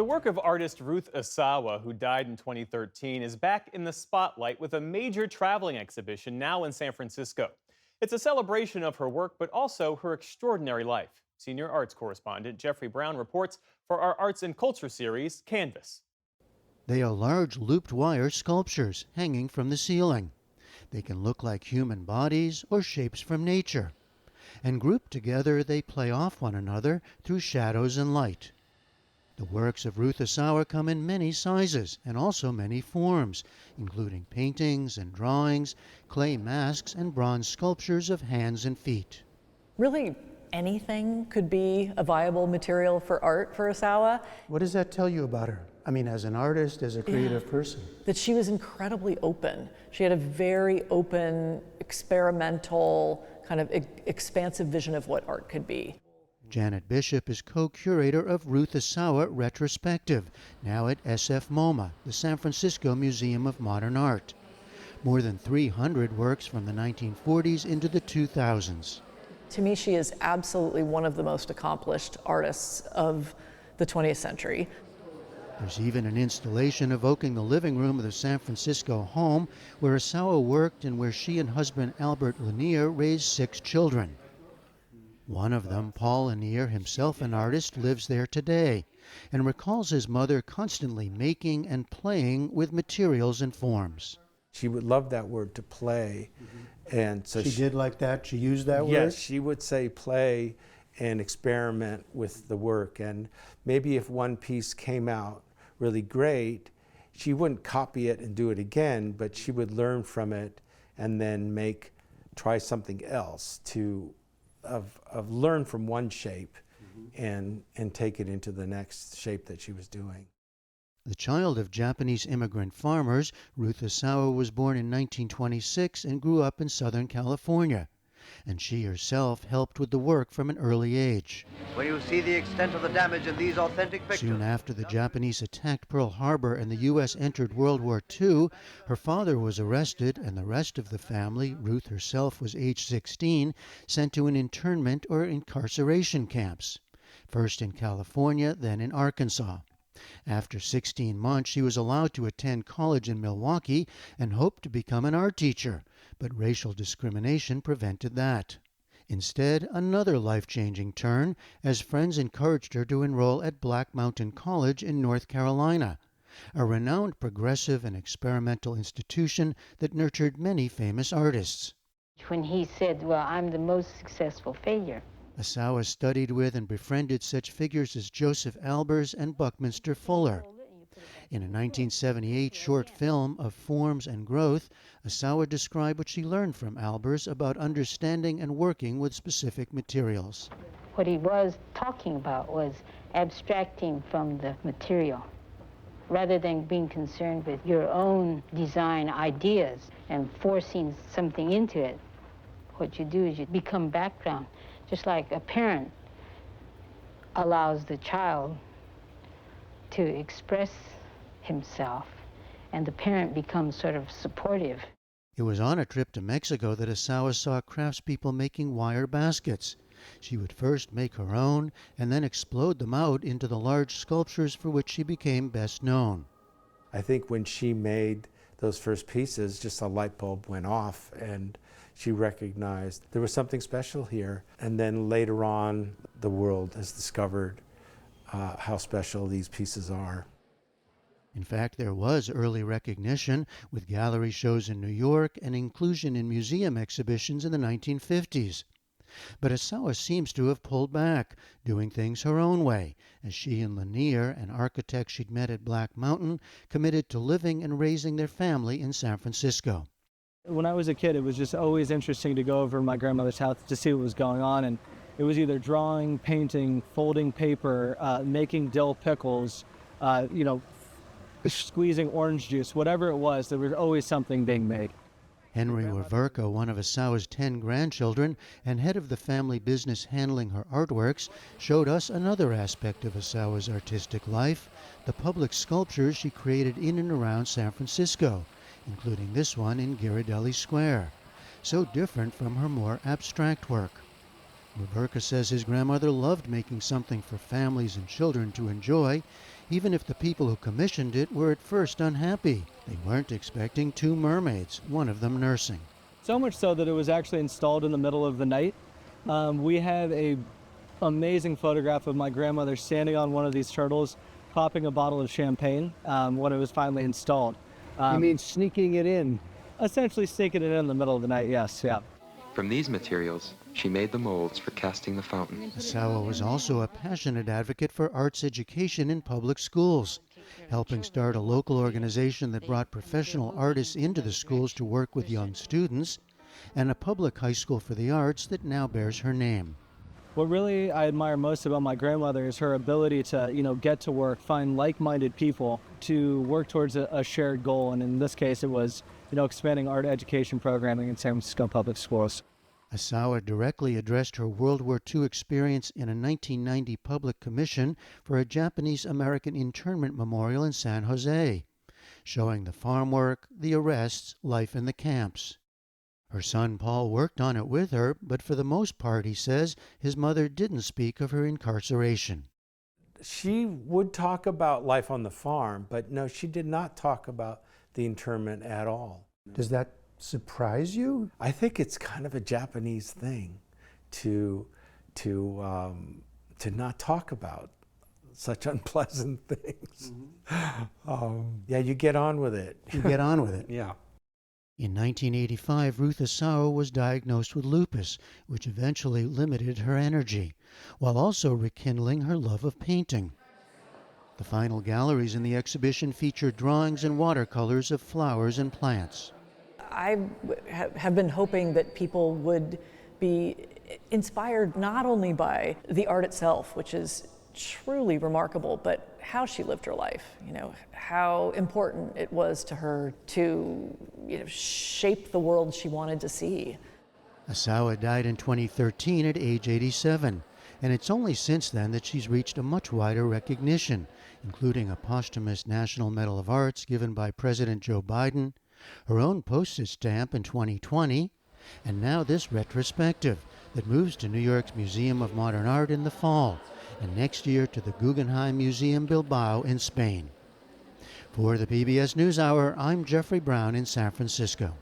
The work of artist Ruth Asawa, who died in 2013, is back in the spotlight with a major traveling exhibition now in San Francisco. It's a celebration of her work, but also her extraordinary life. Senior arts correspondent Jeffrey Brown reports for our Arts and Culture series, Canvas. They are large looped wire sculptures hanging from the ceiling. They can look like human bodies or shapes from nature. And grouped together, they play off one another through shadows and light. The works of Ruth Asawa come in many sizes and also many forms, including paintings and drawings, clay masks, and bronze sculptures of hands and feet. Really, anything could be a viable material for art for Asawa. What does that tell you about her? I mean, as an artist, as a creative person? That she was incredibly open. She had a very open, experimental, kind of expansive vision of what art could be. Janet Bishop is co-curator of Ruth Asawa Retrospective, now at SF MoMA, the San Francisco Museum of Modern Art. More than 300 works from the 1940s into the 2000s. To me, she is absolutely one of the most accomplished artists of the 20th century. There's even an installation evoking the living room of the San Francisco home where Asawa worked and where she and husband Albert Lanier raised 6 children. One of them, Paul Lanier, himself an artist, lives there today and recalls his mother constantly making and playing with materials and forms. She would love that word, to play. And so She did like that? She used that word? Yes, she would say play and experiment with the work. And maybe if one piece came out really great, she wouldn't copy it and do it again, but she would learn from it and then try something else of learn from one shape and take it into the next shape that she was doing. The child of Japanese immigrant farmers, Ruth Asawa was born in 1926 and grew up in Southern California. And she herself helped with the work from an early age. When you see the extent of the damage in these authentic pictures. Soon after the Japanese attacked Pearl Harbor and the U.S. entered World War II, her father was arrested and the rest of the family, Ruth herself was age 16, sent to an internment or incarceration camps. First in California, then in Arkansas. After 16 months, she was allowed to attend college in Milwaukee and hoped to become an art teacher, but racial discrimination prevented that. Instead, another life-changing turn as friends encouraged her to enroll at Black Mountain College in North Carolina, a renowned progressive and experimental institution that nurtured many famous artists. When he said, well, I'm the most successful failure. Asawa studied with and befriended such figures as Joseph Albers and Buckminster Fuller. In a 1978 short film of Forms and Growth, Asawa described what she learned from Albers about understanding and working with specific materials. What he was talking about was abstracting from the material, rather than being concerned with your own design ideas and forcing something into it. What you do is you become background, just like a parent allows the child to express himself, and the parent becomes sort of supportive. It was on a trip to Mexico that Asawa saw craftspeople making wire baskets. She would first make her own and then explode them out into the large sculptures for which she became best known. I think when she made those first pieces, just a light bulb went off and she recognized there was something special here. And then later on, the world has discovered how special these pieces are. In fact, there was early recognition with gallery shows in New York and inclusion in museum exhibitions in the 1950s. But Asawa seems to have pulled back, doing things her own way, as she and Lanier, an architect she'd met at Black Mountain, committed to living and raising their family in San Francisco. When I was a kid, it was just always interesting to go over to my grandmother's house to see what was going on, and it was either drawing, painting, folding paper, making dill pickles, squeezing orange juice, whatever it was, there was always something being made. Henry Waverka, one of Asawa's 10 grandchildren and head of the family business handling her artworks, showed us another aspect of Asawa's artistic life, the public sculptures she created in and around San Francisco, including this one in Ghirardelli Square, so different from her more abstract work. Waverka says his grandmother loved making something for families and children to enjoy, even if the people who commissioned it were at first unhappy. They weren't expecting two mermaids, one of them nursing. So much so that it was actually installed in the middle of the night. We have a amazing photograph of my grandmother standing on one of these turtles, popping a bottle of champagne when it was finally installed. You mean sneaking it in? Essentially sneaking it in the middle of the night, yes, yeah. From these materials, she made the molds for casting the fountain. Asawa was also a passionate advocate for arts education in public schools, helping start a local organization that brought professional artists into the schools to work with young students, and a public high school for the arts that now bears her name. What really I admire most about my grandmother is her ability to, get to work, find like-minded people to work towards a shared goal. And in this case, it was, expanding art education programming in San Francisco public schools. Asawa directly addressed her World War II experience in a 1990 public commission for a Japanese-American internment memorial in San Jose, showing the farm work, the arrests, life in the camps. Her son Paul worked on it with her, but for the most part, he says, his mother didn't speak of her incarceration. She would talk about life on the farm, but no, she did not talk about the internment at all. Does that surprise you? I think it's kind of a Japanese thing to not talk about such unpleasant things. Yeah, you get on with it. You get on with it. Yeah. In 1985, Ruth Asawa was diagnosed with lupus, which eventually limited her energy, while also rekindling her love of painting. The final galleries in the exhibition feature drawings and watercolors of flowers and plants. I have been hoping that people would be inspired not only by the art itself, which is truly remarkable, but how she lived her life, how important it was to her to shape the world she wanted to see. Asawa died in 2013 at age 87, and it's only since then that she's reached a much wider recognition, including a posthumous National Medal of Arts given by President Joe Biden, her own postage stamp in 2020, and now this retrospective that moves to New York's Museum of Modern Art in the fall, and next year to the Guggenheim Museum Bilbao in Spain. For the PBS NewsHour, I'm Jeffrey Brown in San Francisco.